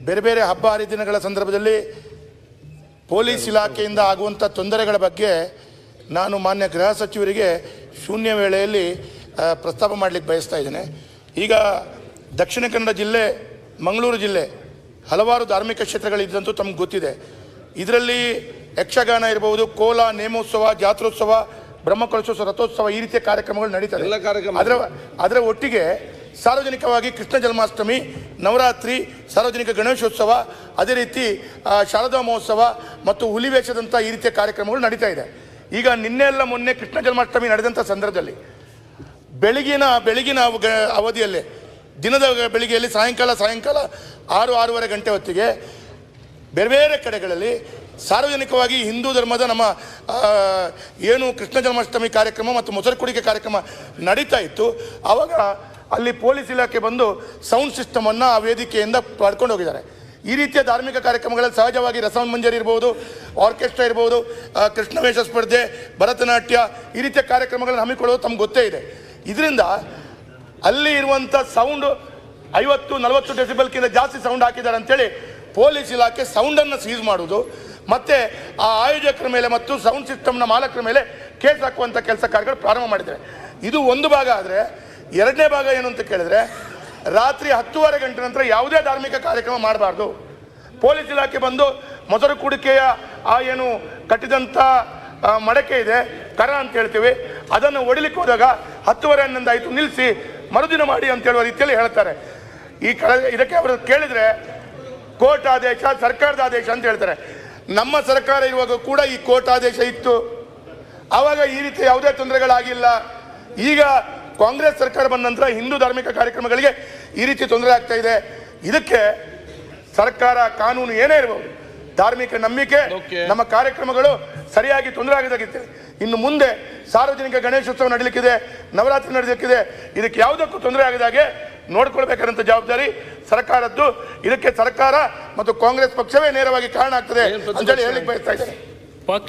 ಬೇರೆ ಬೇರೆ ಹಬ್ಬ ಹರಿದಿನಗಳ ಸಂದರ್ಭದಲ್ಲಿ ಪೊಲೀಸ್ ಇಲಾಖೆಯಿಂದ ಆಗುವಂಥ ತೊಂದರೆಗಳ ಬಗ್ಗೆ ನಾನು ಮಾನ್ಯ ಗೃಹ ಸಚಿವರಿಗೆ ಶೂನ್ಯ ವೇಳೆಯಲ್ಲಿ ಪ್ರಸ್ತಾಪ ಮಾಡಲಿಕ್ಕೆ ಬಯಸ್ತಾ ಇದ್ದೇನೆ. ಈಗ ದಕ್ಷಿಣ ಕನ್ನಡ ಜಿಲ್ಲೆ, ಮಂಗಳೂರು ಜಿಲ್ಲೆ ಹಲವಾರು ಧಾರ್ಮಿಕ ಕ್ಷೇತ್ರಗಳಿದ್ದಂತೂ ತಮಗೆ ಗೊತ್ತಿದೆ. ಇದರಲ್ಲಿ ಯಕ್ಷಗಾನ ಇರಬಹುದು, ಕೋಲ, ನೇಮೋತ್ಸವ, ಜಾತ್ರೋತ್ಸವ, ಬ್ರಹ್ಮಕಲಶೋತ್ಸವ, ರಥೋತ್ಸವ ಈ ರೀತಿಯ ಕಾರ್ಯಕ್ರಮಗಳು ನಡೀತದೆ. ಅದರ ಒಟ್ಟಿಗೆ ಸಾರ್ವಜನಿಕವಾಗಿ ಕೃಷ್ಣ ಜನ್ಮಾಷ್ಟಮಿ, ನವರಾತ್ರಿ, ಸಾರ್ವಜನಿಕ ಗಣೇಶೋತ್ಸವ, ಅದೇ ರೀತಿ ಶಾರದಾ ಮಹೋತ್ಸವ ಮತ್ತು ಹುಲಿವೇಷದಂಥ ಈ ರೀತಿಯ ಕಾರ್ಯಕ್ರಮಗಳು ನಡೀತಾ ಇದೆ. ಈಗ ನಿನ್ನೆಲ್ಲ ಮೊನ್ನೆ ಕೃಷ್ಣ ಜನ್ಮಾಷ್ಟಮಿ ನಡೆದಂಥ ಸಂದರ್ಭದಲ್ಲಿ ಬೆಳಗಿನ ಅವಧಿಯಲ್ಲೇ ದಿನದ ಬೆಳಿಗ್ಗೆಯಲ್ಲಿ ಸಾಯಂಕಾಲ 6-6:30 ಗಂಟೆ ಹೊತ್ತಿಗೆ ಬೇರೆ ಬೇರೆ ಕಡೆಗಳಲ್ಲಿ ಸಾರ್ವಜನಿಕವಾಗಿ ಹಿಂದೂ ಧರ್ಮದ ನಮ್ಮ ಏನು ಕೃಷ್ಣ ಜನ್ಮಾಷ್ಟಮಿ ಕಾರ್ಯಕ್ರಮ ಮತ್ತು ಮೊಸರು ಕುಡಿಕೆ ಕಾರ್ಯಕ್ರಮ ನಡೀತಾ ಇತ್ತು. ಆವಾಗ ಅಲ್ಲಿ ಪೊಲೀಸ್ ಇಲಾಖೆ ಬಂದು ಸೌಂಡ್ ಸಿಸ್ಟಮನ್ನು ಆ ವೇದಿಕೆಯಿಂದ ಪಡ್ಕೊಂಡು ಹೋಗಿದ್ದಾರೆ. ಈ ರೀತಿಯ ಧಾರ್ಮಿಕ ಕಾರ್ಯಕ್ರಮಗಳಲ್ಲಿ ಸಹಜವಾಗಿ ರಸಮಂಜರಿ ಇರ್ಬೋದು, ಆರ್ಕೆಸ್ಟ್ರಾ ಇರ್ಬೋದು, ಕೃಷ್ಣವೇಷ ಸ್ಪರ್ಧೆ, ಭರತನಾಟ್ಯ ಈ ರೀತಿಯ ಕಾರ್ಯಕ್ರಮಗಳನ್ನು ಹಮ್ಮಿಕೊಳ್ಳೋದು ತಮ್ಗೆ ಗೊತ್ತೇ ಇದೆ. ಇದರಿಂದ ಅಲ್ಲಿ ಇರುವಂಥ ಸೌಂಡು 50-40 ಡೆಸಿಬಲ್ಕಿಂತ ಜಾಸ್ತಿ ಸೌಂಡ್ ಹಾಕಿದ್ದಾರೆ ಅಂತೇಳಿ ಪೊಲೀಸ್ ಇಲಾಖೆ ಸೌಂಡನ್ನು ಸೀಸ್ ಮಾಡುವುದು ಮತ್ತು ಆ ಆಯೋಜಕರ ಮೇಲೆ ಮತ್ತು ಸೌಂಡ್ ಸಿಸ್ಟಮ್ನ ಮಾಲಕರ ಮೇಲೆ ಕೇಸ್ ಹಾಕುವಂಥ ಕೆಲಸ ಕಾರ್ಯಗಳು ಪ್ರಾರಂಭ ಮಾಡಿದ್ದಾರೆ. ಇದು ಒಂದು ಭಾಗ. ಆದರೆ ಎರಡನೇ ಭಾಗ ಏನು ಅಂತ ಕೇಳಿದ್ರೆ, ರಾತ್ರಿ 10:30 ಗಂಟೆ ನಂತರ ಯಾವುದೇ ಧಾರ್ಮಿಕ ಕಾರ್ಯಕ್ರಮ ಮಾಡಬಾರ್ದು. ಪೊಲೀಸ್ ಇಲಾಖೆ ಬಂದು ಮೊಸರು ಕುಡಿಕೆಯ ಆ ಏನು ಕಟ್ಟಿದಂಥ ಮಡಕೆ ಇದೆ, ಕರ ಅಂತ ಹೇಳ್ತೀವಿ, ಅದನ್ನು ಒಡಿಲಿಕ್ಕೆ ಹೋದಾಗ 10:30 ಹನ್ನೊಂದು ಆಯಿತು, ನಿಲ್ಲಿಸಿ ಮರುದಿನ ಮಾಡಿ ಅಂತ ಹೇಳುವ ರೀತಿಯಲ್ಲಿ ಹೇಳ್ತಾರೆ. ಇದಕ್ಕೆ ಅವರು ಕೇಳಿದರೆ ಕೋರ್ಟ್ ಆದೇಶ, ಸರ್ಕಾರದ ಆದೇಶ ಅಂತ ಹೇಳ್ತಾರೆ. ನಮ್ಮ ಸರ್ಕಾರ ಇರುವಾಗ ಕೂಡ ಈ ಕೋರ್ಟ್ ಆದೇಶ ಇತ್ತು, ಆವಾಗ ಈ ರೀತಿ ಯಾವುದೇ ತೊಂದರೆಗಳಾಗಿಲ್ಲ. ಈಗ ಕಾಂಗ್ರೆಸ್ ಸರ್ಕಾರ ಬಂದ ನಂತರ ಹಿಂದೂ ಧಾರ್ಮಿಕ ಕಾರ್ಯಕ್ರಮಗಳಿಗೆ ಈ ರೀತಿ ತೊಂದರೆ ಆಗ್ತಾ ಇದೆ. ಇದಕ್ಕೆ ಸರ್ಕಾರ, ಕಾನೂನು ಏನೇ ಇರಬಹುದು, ಧಾರ್ಮಿಕ ನಂಬಿಕೆ, ನಮ್ಮ ಕಾರ್ಯಕ್ರಮಗಳು ಸರಿಯಾಗಿ ತೊಂದರೆ ಆಗದಾಗಿತ್ತು. ಇನ್ನು ಮುಂದೆ ಸಾರ್ವಜನಿಕ ಗಣೇಶೋತ್ಸವ ನಡೀಲಿಕ್ಕಿದೆ, ನವರಾತ್ರಿ ನಡೀಲಿಕ್ಕಿದೆ, ಇದಕ್ಕೆ ಯಾವುದಕ್ಕೂ ತೊಂದರೆ ಆಗದಾಗೆ ನೋಡ್ಕೊಳ್ಬೇಕಾದಂಥ ಜವಾಬ್ದಾರಿ ಸರ್ಕಾರದ್ದು. ಇದಕ್ಕೆ ಸರ್ಕಾರ ಮತ್ತು ಕಾಂಗ್ರೆಸ್ ಪಕ್ಷವೇ ನೇರವಾಗಿ ಕಾರಣ ಆಗ್ತದೆ ಅಂತೇಳಿ ಹೇಳಿಕ್ಕೆ ಬಯಸ್ತಾ ಇದ್ದೇನೆ.